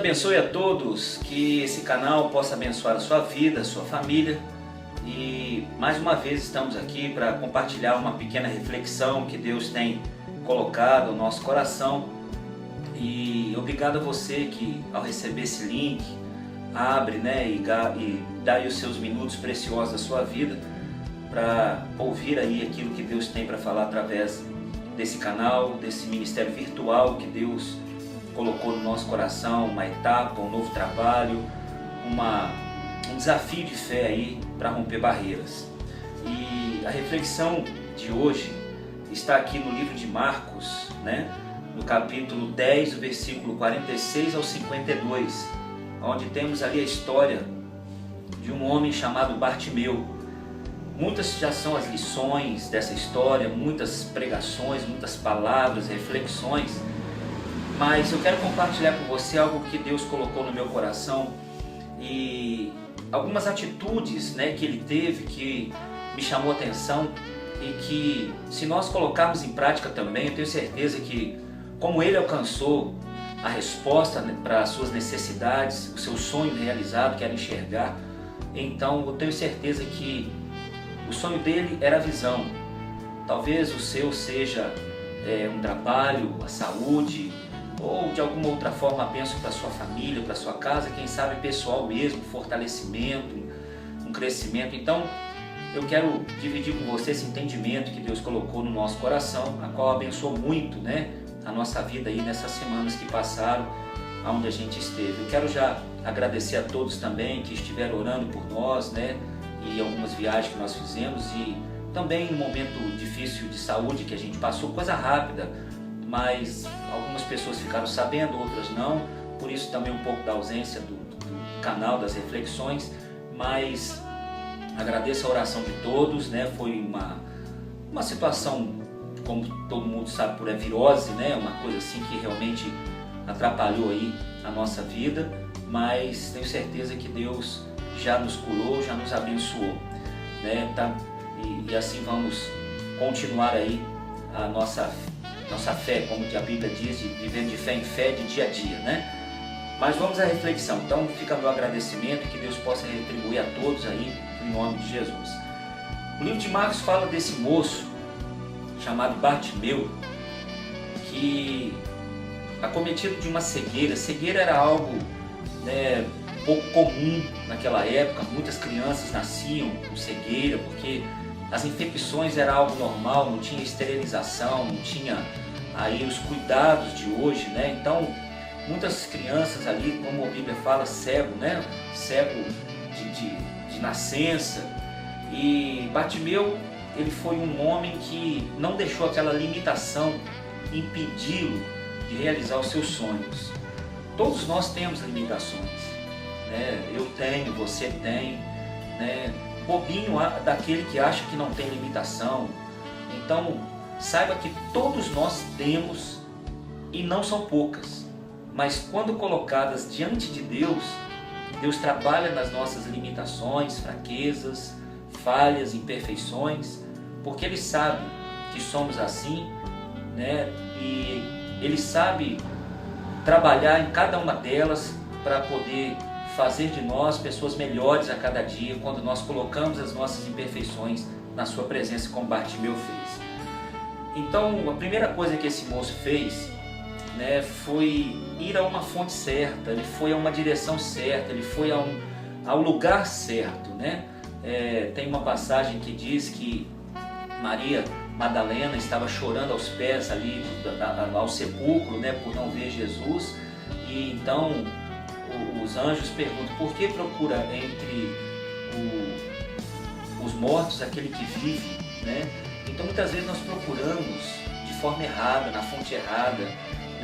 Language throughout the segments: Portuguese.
abençoe a todos, que esse canal possa abençoar a sua vida, a sua família. E mais uma vez estamos aqui para compartilhar uma pequena reflexão que Deus tem colocado no nosso coração. E obrigado a você que ao receber esse link, abre e dá aí os seus minutos preciosos da sua vida para ouvir aí aquilo que Deus tem para falar através desse canal, desse ministério virtual que Deus colocou no nosso coração, uma etapa, um novo trabalho, um desafio de fé aí para romper barreiras. E a reflexão de hoje está aqui no livro de Marcos, no capítulo 10, versículo 46 ao 52, onde temos ali a história de um homem chamado Bartimeu. Muitas já são as lições dessa história, muitas pregações, muitas palavras, reflexões, mas eu quero compartilhar com você algo que Deus colocou no meu coração e algumas atitudes que ele teve que me chamou a atenção e que, se nós colocarmos em prática também, eu tenho certeza que, como ele alcançou a resposta para as suas necessidades, o seu sonho realizado, que era enxergar, então eu tenho certeza que o sonho dele era a visão. Talvez o seu seja um trabalho, a saúde, ou de alguma outra forma a bênção para sua família, para sua casa, quem sabe pessoal mesmo, fortalecimento, um crescimento. Então eu quero dividir com você esse entendimento que Deus colocou no nosso coração, a qual abençoou muito a nossa vida aí nessas semanas que passaram, onde a gente esteve. Eu quero já agradecer a todos também que estiveram orando por nós, e algumas viagens que nós fizemos, e também um momento difícil de saúde que a gente passou, coisa rápida, mas algumas pessoas ficaram sabendo, outras não, por isso também um pouco da ausência do canal, das reflexões, mas agradeço a oração de todos, foi uma situação, como todo mundo sabe, por virose, uma coisa assim que realmente atrapalhou aí a nossa vida, mas tenho certeza que Deus já nos curou, já nos abençoou, e assim vamos continuar aí a nossa fé, como que a Bíblia diz, de viver de fé em fé, de dia a dia, Mas vamos à reflexão. Então fica meu agradecimento e que Deus possa retribuir a todos aí, em nome de Jesus. O livro de Marcos fala desse moço chamado Bartimeu, que acometido de uma cegueira. Cegueira era algo pouco comum naquela época. Muitas crianças nasciam com cegueira, porque as infecções era algo normal, não tinha esterilização, não tinha aí os cuidados de hoje, Então, muitas crianças ali, como a Bíblia fala, cego, Cego de nascença. E Bartimeu, ele foi um homem que não deixou aquela limitação impedi-lo de realizar os seus sonhos. Todos nós temos limitações, Eu tenho, você tem, Bobinho daquele que acha que não tem limitação. Então, saiba que todos nós temos, e não são poucas, mas quando colocadas diante de Deus, Deus trabalha nas nossas limitações, fraquezas, falhas, imperfeições, porque Ele sabe que somos assim, e Ele sabe trabalhar em cada uma delas para poder fazer de nós pessoas melhores a cada dia, quando nós colocamos as nossas imperfeições na sua presença, como Bartimeu fez. Então, a primeira coisa que esse moço fez, foi ir a uma fonte certa, ele foi a uma direção certa, ele foi ao lugar certo, Tem uma passagem que diz que Maria Madalena estava chorando aos pés ali ao sepulcro, por não ver Jesus, e então os anjos perguntam: por que procura entre os mortos aquele que vive, Então muitas vezes nós procuramos de forma errada, na fonte errada,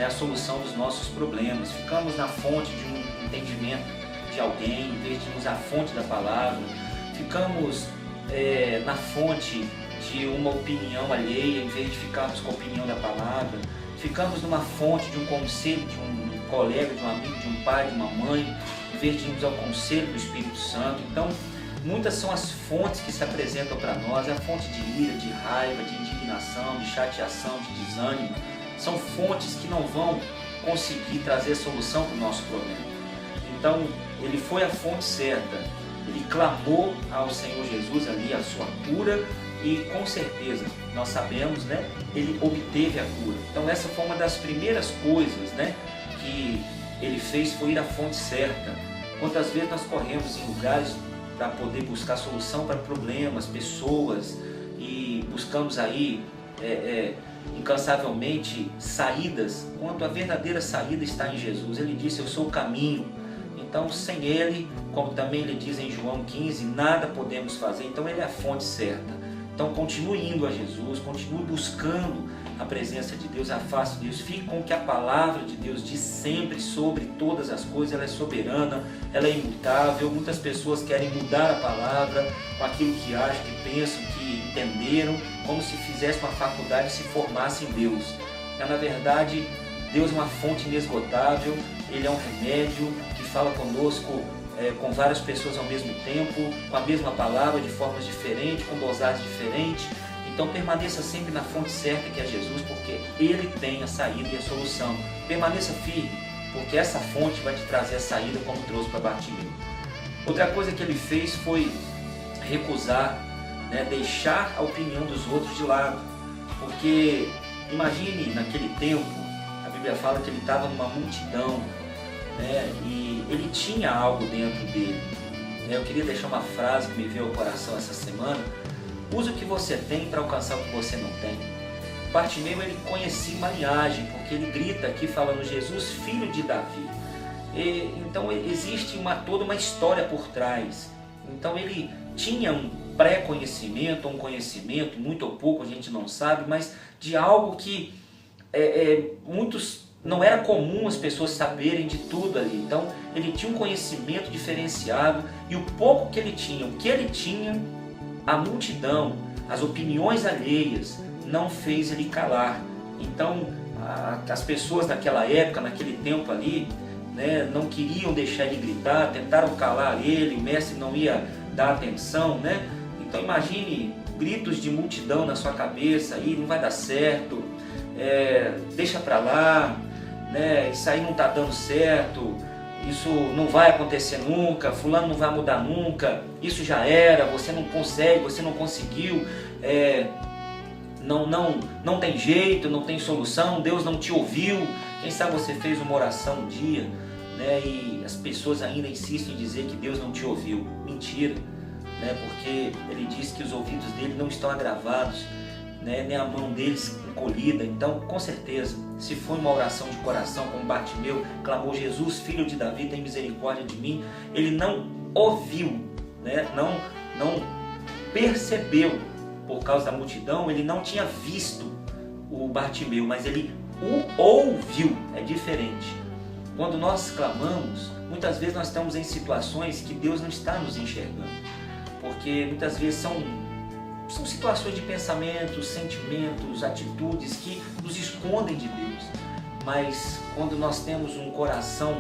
a solução dos nossos problemas. Ficamos na fonte de um entendimento de alguém, em vez de irmos à fonte da palavra. Ficamos na fonte de uma opinião alheia, em vez de ficarmos com a opinião da palavra. Ficamos numa fonte de um conselho de um colega, de um amigo, de um pai, de uma mãe, em vez de irmos ao conselho do Espírito Santo. Então, muitas são as fontes que se apresentam para nós, a fonte de ira, de raiva, de indignação, de chateação, de desânimo. São fontes que não vão conseguir trazer a solução para o nosso problema. Então, ele foi à fonte certa, ele clamou ao Senhor Jesus ali a sua cura e com certeza, nós sabemos, né, ele obteve a cura. Então essa foi uma das primeiras coisas, né, que ele fez, foi ir à fonte certa. Quantas vezes nós corremos em lugares para poder buscar solução para problemas, pessoas, e buscamos aí incansavelmente saídas, quando a verdadeira saída está em Jesus. Ele disse: eu sou o caminho. Então, sem Ele, como também ele diz em João 15, nada podemos fazer. Então, Ele é a fonte certa. Então, continue indo a Jesus, continue buscando a presença de Deus, a face de Deus. Fique com o que a palavra de Deus diz sempre sobre todas as coisas. Ela é soberana, ela é imutável. Muitas pessoas querem mudar a palavra com aquilo que acham, que pensam, que entenderam, como se fizesse uma faculdade e se formasse em Deus. Mas, na verdade, Deus é uma fonte inesgotável, Ele é um remédio que fala conosco com várias pessoas ao mesmo tempo, com a mesma palavra, de formas diferentes, com dosagens diferentes. Então permaneça sempre na fonte certa, que é Jesus, porque Ele tem a saída e a solução. Permaneça firme, porque essa fonte vai te trazer a saída, como trouxe para Bartimeu. Outra coisa que ele fez foi recusar, né, deixar a opinião dos outros de lado. Porque imagine naquele tempo, a Bíblia fala que ele estava numa multidão, né, e ele tinha algo dentro dele. Eu queria deixar uma frase que me veio ao coração essa semana: use o que você tem para alcançar o que você não tem. Bartimeu, ele conhecia uma linhagem, porque ele grita aqui falando: Jesus, filho de Davi. Então existe toda uma história por trás. Então ele tinha um pré-conhecimento, um conhecimento, muito ou pouco, a gente não sabe, mas de algo que não era comum as pessoas saberem de tudo ali. Então ele tinha um conhecimento diferenciado, e o pouco que ele tinha, o que ele tinha, a multidão, as opiniões alheias, não fez ele calar. Então as pessoas naquela época, naquele tempo ali, né, não queriam deixar ele gritar, tentaram calar ele, o mestre não ia dar atenção, né? Então imagine gritos de multidão na sua cabeça: aí não vai dar certo, deixa pra lá, né? Isso aí não está dando certo, isso não vai acontecer nunca, fulano não vai mudar nunca, isso já era, você não consegue, você não conseguiu, não tem jeito, não tem solução, Deus não te ouviu. Quem sabe você fez uma oração um dia, né, e as pessoas ainda insistem em dizer que Deus não te ouviu. Mentira, né, porque Ele diz que os ouvidos dele não estão agravados, né, nem a mão deles encolhida. Então, com certeza, se foi uma oração de coração, como Bartimeu clamou: Jesus, filho de Davi, tem misericórdia de mim, ele não ouviu, né, não percebeu por causa da multidão. Ele não tinha visto o Bartimeu, mas ele o ouviu. É diferente. Quando nós clamamos, muitas vezes nós estamos em situações que Deus não está nos enxergando, porque muitas vezes são situações de pensamentos, sentimentos, atitudes que nos escondem de Deus. Mas quando nós temos um coração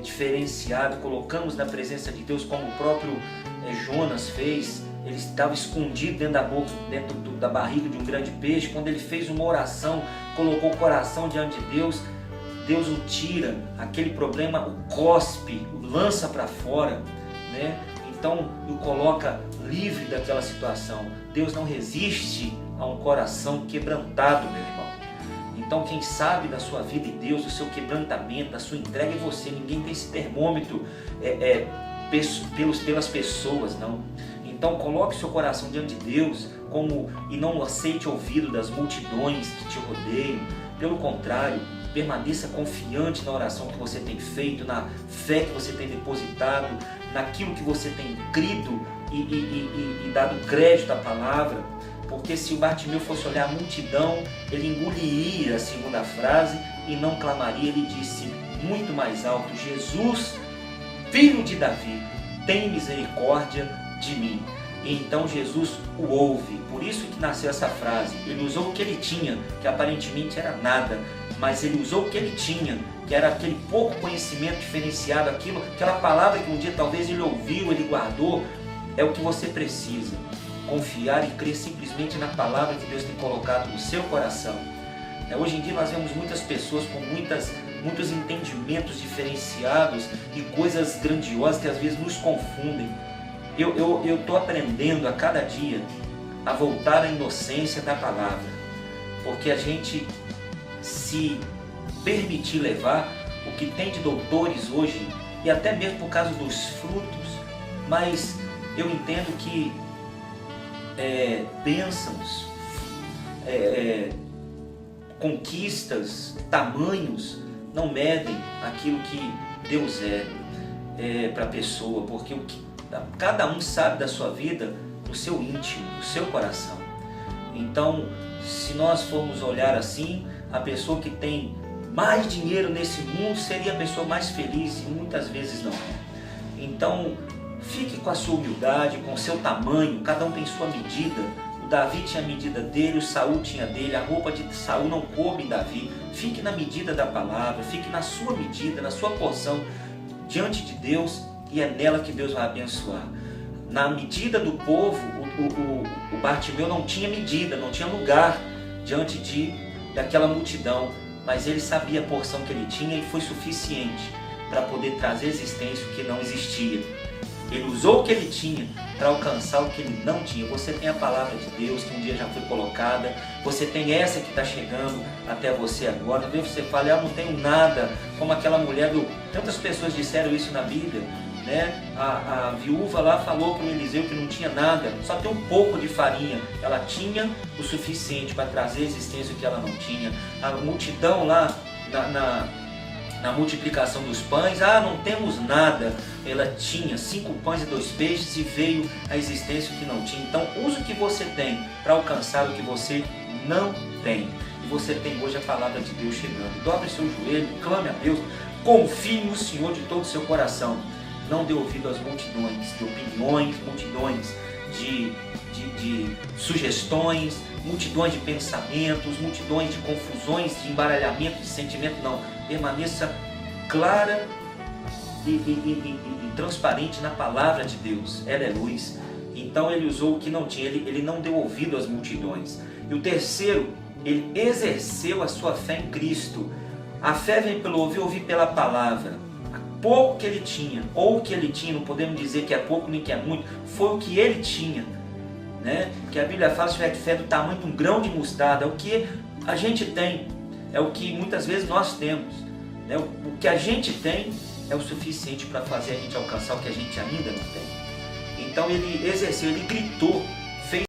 diferenciado, colocamos na presença de Deus, como o próprio Jonas fez. Ele estava escondido dentro da barriga de um grande peixe. Quando ele fez uma oração, colocou o coração diante de Deus, Deus o tira, aquele problema o cospe, o lança para fora, né? Então o coloca livre daquela situação. Deus não resiste a um coração quebrantado, meu irmão. Então quem sabe da sua vida e Deus, do seu quebrantamento, da sua entrega é você. Ninguém tem esse termômetro pelas pessoas, não. Então coloque seu coração diante de Deus e não aceite o ouvido das multidões que te rodeiam. Pelo contrário, permaneça confiante na oração que você tem feito, na fé que você tem depositado, naquilo que você tem crido e dado crédito à palavra. Porque se o Bartimeu fosse olhar a multidão, ele engoliria a segunda frase e não clamaria. Ele disse muito mais alto: Jesus, filho de Davi, tem misericórdia de mim. E então Jesus o ouve. Por isso que nasceu essa frase. Ele usou o que ele tinha, que aparentemente era nada, mas ele usou o que ele tinha, que era aquele pouco conhecimento diferenciado, aquela palavra que um dia talvez ele ouviu, ele guardou. É o que você precisa: confiar e crer simplesmente na palavra que Deus tem colocado no seu coração. Hoje em dia nós vemos muitas pessoas com muitos entendimentos diferenciados e coisas grandiosas que às vezes nos confundem. Eu estou aprendendo a cada dia a voltar à inocência da palavra, porque a gente se permitir levar o que tem de doutores hoje, e até mesmo por causa dos frutos, mas eu entendo que bênçãos, conquistas, tamanhos não medem aquilo que Deus é para a pessoa, porque cada um sabe da sua vida no seu íntimo, no seu coração. Então, se nós formos olhar assim, a pessoa que tem mais dinheiro nesse mundo seria a pessoa mais feliz, e muitas vezes não é. Então, fique com a sua humildade, com o seu tamanho, cada um tem sua medida. O Davi tinha a medida dele, o Saul tinha dele, a roupa de Saul não coube em Davi. Fique na medida da palavra, fique na sua medida, na sua porção diante de Deus, e é nela que Deus vai abençoar. Na medida do povo, o Bartimeu não tinha medida, não tinha lugar diante daquela multidão, mas ele sabia a porção que ele tinha e foi suficiente para poder trazer existência o que não existia. Ele usou o que ele tinha para alcançar o que ele não tinha. Você tem a palavra de Deus que um dia já foi colocada, você tem essa que está chegando até você agora. Talvez você fale, eu não tenho nada, como aquela mulher, tantas pessoas disseram isso na Bíblia, né? A viúva lá falou para o Eliseu que não tinha nada, só tem um pouco de farinha. Ela tinha o suficiente para trazer existência o que ela não tinha. A multidão lá na multiplicação dos pães, não temos nada. Ela tinha 5 pães e 2 peixes e veio a existência o que não tinha. Então use o que você tem para alcançar o que você não tem. E você tem hoje a palavra de Deus chegando. Dobre seu joelho, clame a Deus, confie no Senhor de todo o seu coração. Não dê ouvido às multidões de opiniões, multidões de sugestões, multidões de pensamentos, multidões de confusões, de embaralhamento, de sentimento. Não, permaneça clara e transparente na palavra de Deus. Ela é luz. Então ele usou o que não tinha, ele não deu ouvido às multidões. E o terceiro, ele exerceu a sua fé em Cristo. A fé vem pelo ouvir pela palavra. Pouco que ele tinha, ou o que ele tinha, não podemos dizer que é pouco nem que é muito, foi o que ele tinha, né? Que a Bíblia fala, se tiver fé do tamanho de um grão de mostarda. O que a gente tem é o que muitas vezes nós temos, né? O que a gente tem é o suficiente para fazer a gente alcançar o que a gente ainda não tem. Então ele exerceu, ele gritou